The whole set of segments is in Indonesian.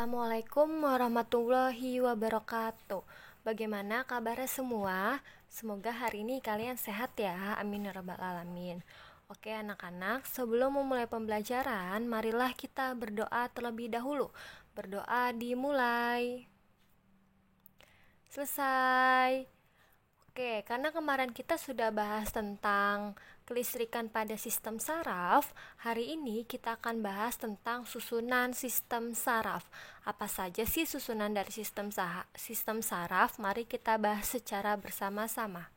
Assalamualaikum warahmatullahi wabarakatuh. Bagaimana kabarnya semua? Semoga hari ini kalian sehat ya. Amin ya rabbal alamin. Oke anak-anak, sebelum memulai pembelajaran, marilah kita berdoa terlebih dahulu. Berdoa dimulai. Selesai. Oke, karena kemarin kita sudah bahas tentang kelistrikan pada sistem saraf, hari ini kita akan bahas tentang susunan sistem saraf. Apa saja sih susunan dari sistem saraf? Mari kita bahas secara bersama-sama.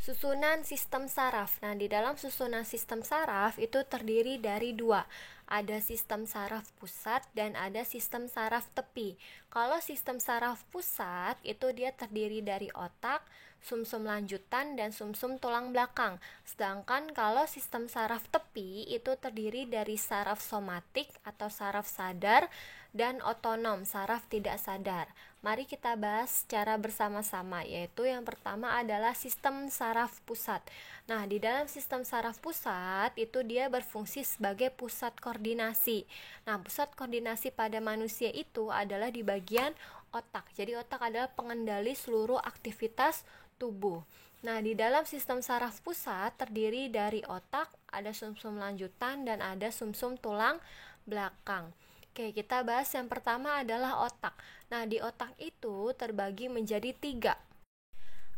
Susunan sistem saraf. Nah, di dalam susunan sistem saraf itu terdiri dari dua. Ada sistem saraf pusat dan ada sistem saraf tepi. Kalau sistem saraf pusat itu dia terdiri dari otak, sumsum lanjutan, dan sumsum tulang belakang. Sedangkan kalau sistem saraf tepi itu terdiri dari saraf somatik atau saraf sadar dan otonom, saraf tidak sadar. Mari kita bahas secara bersama-sama, yaitu yang pertama adalah sistem saraf pusat. Nah, di dalam sistem saraf pusat itu dia berfungsi sebagai pusat koordinasi. Nah, pusat koordinasi pada manusia itu adalah di bagian otak. Jadi otak adalah pengendali seluruh aktivitas tubuh. Nah, di dalam sistem saraf pusat terdiri dari otak, ada sumsum lanjutan, dan ada sumsum tulang belakang. Oke, kita bahas yang pertama adalah otak. Nah, di otak itu terbagi menjadi 3.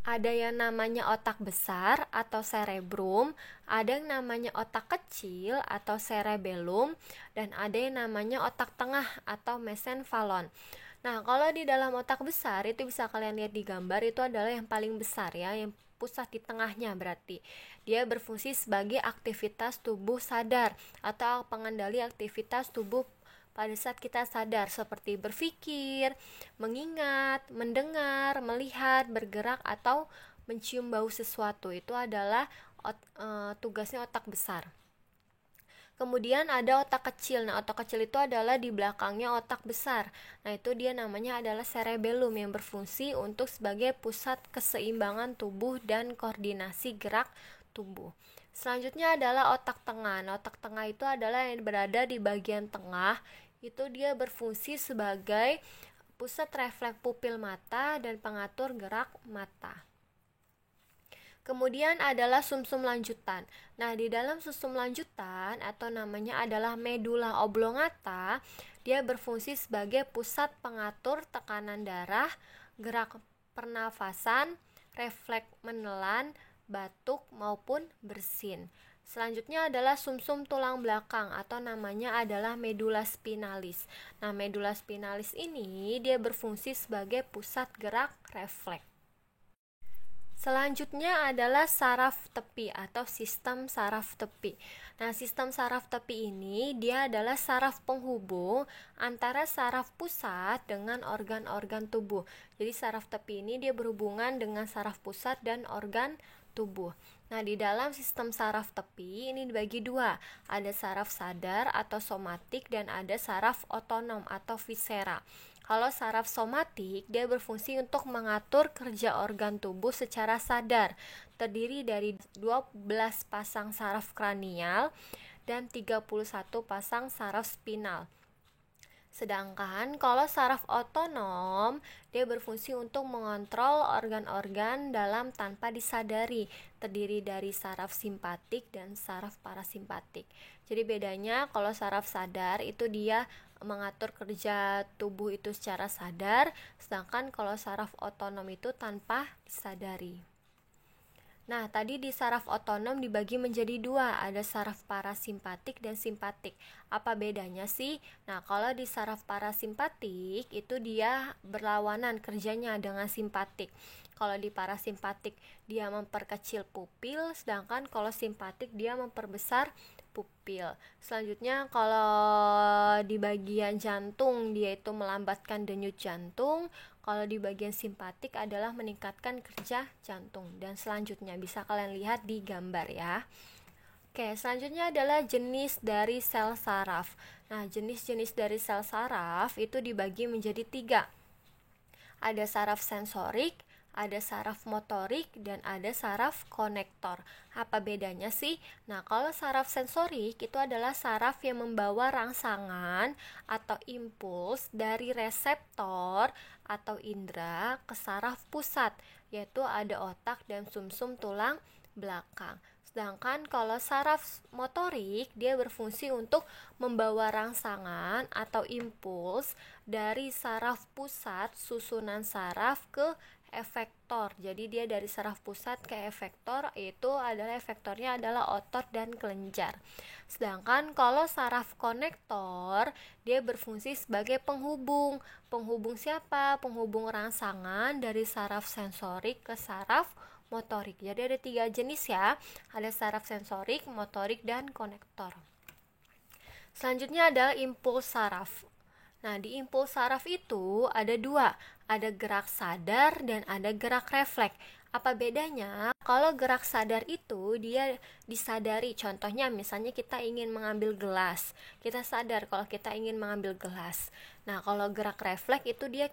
Ada yang namanya otak besar atau cerebrum, ada yang namanya otak kecil atau cerebellum, dan ada yang namanya otak tengah atau mesencephalon. Nah, kalau di dalam otak besar itu bisa kalian lihat di gambar, itu adalah yang paling besar ya, yang pusat di tengahnya berarti. Dia berfungsi sebagai aktivitas tubuh sadar atau pengendali aktivitas tubuh pada saat kita sadar, seperti berpikir, mengingat, mendengar, melihat, bergerak, atau mencium bau sesuatu. Itu adalah tugasnya otak besar. Kemudian ada otak kecil. Nah, otak kecil itu adalah di belakangnya otak besar. Nah, itu dia namanya adalah cerebellum yang berfungsi untuk sebagai pusat keseimbangan tubuh dan koordinasi gerak tubuh. Selanjutnya adalah otak tengah. Nah, otak tengah itu adalah yang berada di bagian tengah. Itu dia berfungsi sebagai pusat refleks pupil mata dan pengatur gerak mata. Kemudian adalah sumsum lanjutan. Nah, di dalam sumsum lanjutan atau namanya adalah medula oblongata, dia berfungsi sebagai pusat pengatur tekanan darah, gerak pernafasan, refleks menelan, batuk maupun bersin. Selanjutnya adalah sumsum tulang belakang atau namanya adalah medula spinalis. Nah, medula spinalis ini dia berfungsi sebagai pusat gerak refleks. Selanjutnya adalah saraf tepi atau sistem saraf tepi. Nah, sistem saraf tepi ini dia adalah saraf penghubung antara saraf pusat dengan organ-organ tubuh. Jadi saraf tepi ini dia berhubungan dengan saraf pusat dan organ tubuh. Nah, di dalam sistem saraf tepi ini dibagi dua. Ada saraf sadar atau somatik dan ada saraf otonom atau viscera. Kalau saraf somatik, dia berfungsi untuk mengatur kerja organ tubuh secara sadar. Terdiri dari 12 pasang saraf kranial dan 31 pasang saraf spinal. Sedangkan kalau saraf otonom, dia berfungsi untuk mengontrol organ-organ dalam tanpa disadari, terdiri dari saraf simpatik dan saraf parasimpatik. Jadi bedanya kalau saraf sadar itu dia mengatur kerja tubuh itu secara sadar, sedangkan kalau saraf otonom itu tanpa disadari. Nah, tadi di saraf otonom dibagi menjadi dua, ada saraf parasimpatik dan simpatik. Apa bedanya sih? Nah, kalau di saraf parasimpatik itu dia berlawanan kerjanya dengan simpatik. Kalau di parasimpatik dia memperkecil pupil, sedangkan kalau simpatik dia memperbesar pupil. Selanjutnya kalau di bagian jantung dia itu melambatkan denyut jantung, kalau di bagian simpatik adalah meningkatkan kerja jantung. Dan selanjutnya bisa kalian lihat di gambar ya. Oke, selanjutnya adalah jenis dari sel saraf. Nah, jenis-jenis dari sel saraf itu dibagi menjadi 3. Ada saraf sensorik, ada saraf motorik, dan ada saraf konektor. Apa bedanya sih? Nah, kalau saraf sensorik itu adalah saraf yang membawa rangsangan atau impuls dari reseptor atau indera ke saraf pusat, yaitu ada otak dan sumsum tulang belakang. Sedangkan kalau saraf motorik, dia berfungsi untuk membawa rangsangan atau impuls dari saraf pusat susunan saraf ke efektor. Jadi dia dari saraf pusat ke efektor, itu adalah efektornya adalah otot dan kelenjar. Sedangkan kalau saraf konektor, dia berfungsi sebagai penghubung. Penghubung siapa? Penghubung rangsangan dari saraf sensorik ke saraf motorik. Jadi ada 3 jenis ya, ada saraf sensorik, motorik, dan konektor. Selanjutnya adalah impuls saraf. Nah, di impuls saraf itu ada 2, ada gerak sadar dan ada gerak refleks. Apa bedanya? Kalau gerak sadar itu dia disadari, contohnya misalnya kita ingin mengambil gelas, kita sadar kalau kita ingin mengambil gelas. Nah, kalau gerak refleks itu dia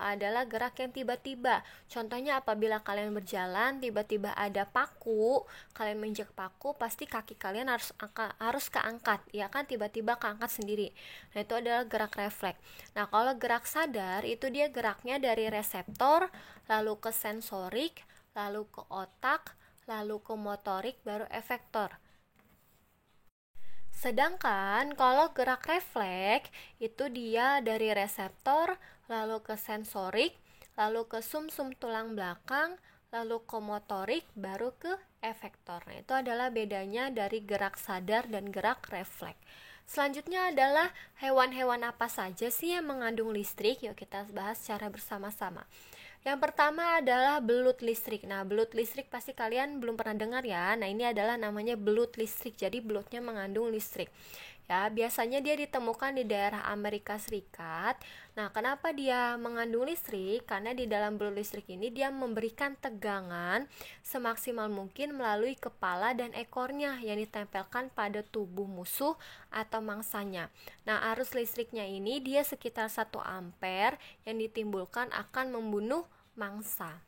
adalah gerak yang tiba-tiba. Contohnya apabila kalian berjalan, tiba-tiba ada paku, kalian menginjak paku, pasti kaki kalian harus keangkat, ya kan, tiba-tiba keangkat sendiri. Nah, itu adalah gerak refleks. Nah, kalau gerak sadar itu dia geraknya dari reseptor, lalu ke sensorik, lalu ke otak, lalu ke motorik, baru efektor. Sedangkan kalau gerak refleks itu dia dari reseptor, lalu ke sensorik, lalu ke sumsum tulang belakang, lalu ke motorik, baru ke efektor. Nah, itu adalah bedanya dari gerak sadar dan gerak refleks. Selanjutnya adalah hewan-hewan apa saja sih yang mengandung listrik? Yuk kita bahas secara bersama-sama. Yang pertama adalah belut listrik. Nah, belut listrik pasti kalian belum pernah dengar ya. Nah, ini adalah namanya belut listrik. Jadi belutnya mengandung listrik. Ya, biasanya dia ditemukan di daerah Amerika Serikat. Nah, kenapa dia mengandung listrik? Karena di dalam belut listrik ini dia memberikan tegangan semaksimal mungkin melalui kepala dan ekornya yang ditempelkan pada tubuh musuh atau mangsanya. Nah, arus listriknya ini dia sekitar 1 ampere yang ditimbulkan akan membunuh mangsa.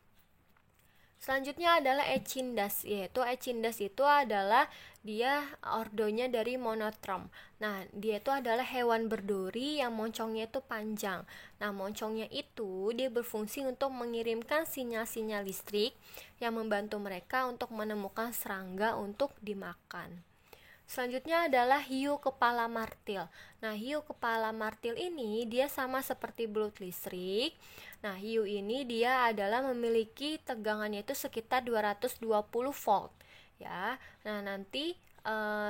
Selanjutnya adalah Echinus, yaitu Echinus itu adalah dia ordonya dari monotrom. Nah, dia itu adalah hewan berduri yang moncongnya itu panjang. Nah, moncongnya itu dia berfungsi untuk mengirimkan sinyal-sinyal listrik yang membantu mereka untuk menemukan serangga untuk dimakan. Selanjutnya adalah hiu kepala martil. Nah, hiu kepala martil ini dia sama seperti belut listrik. Nah, hiu ini dia adalah memiliki tegangannya itu sekitar 220 volt. Ya. Nah, nanti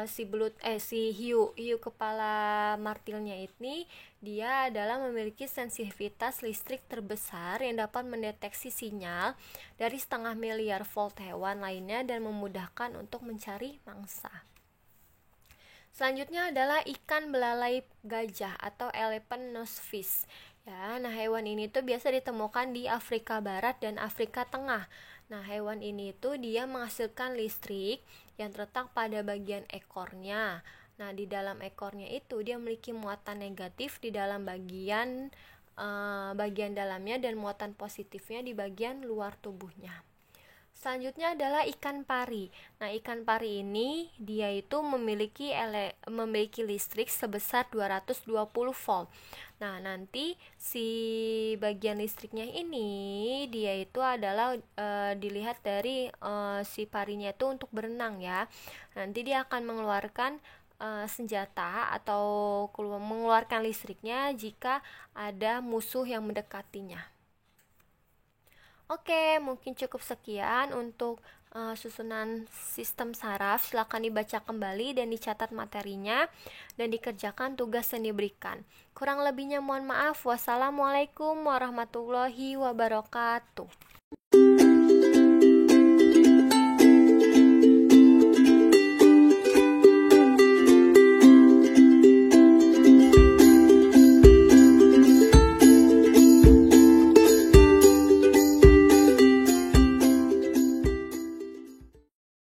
si hiu kepala martilnya ini dia adalah memiliki sensitivitas listrik terbesar yang dapat mendeteksi sinyal dari 1/2 miliar volt hewan lainnya dan memudahkan untuk mencari mangsa. Selanjutnya adalah ikan belalai gajah atau elephant nose fish. Ya, nah hewan ini tuh biasa ditemukan di Afrika Barat dan Afrika Tengah. Nah, hewan ini tuh dia menghasilkan listrik yang terletak pada bagian ekornya. Nah, di dalam ekornya itu dia memiliki muatan negatif di dalam bagian dalamnya dan muatan positifnya di bagian luar tubuhnya. Selanjutnya adalah ikan pari. Nah, ikan pari ini dia itu memiliki listrik sebesar 220 volt. Nah, nanti si bagian listriknya ini dia itu adalah dilihat dari si parinya itu untuk berenang ya. Nanti dia akan mengeluarkan senjata atau mengeluarkan listriknya jika ada musuh yang mendekatinya. Oke, mungkin cukup sekian untuk susunan sistem saraf. Silakan dibaca kembali dan dicatat materinya dan dikerjakan tugas yang diberikan. Kurang lebihnya mohon maaf. Wassalamualaikum warahmatullahi wabarakatuh.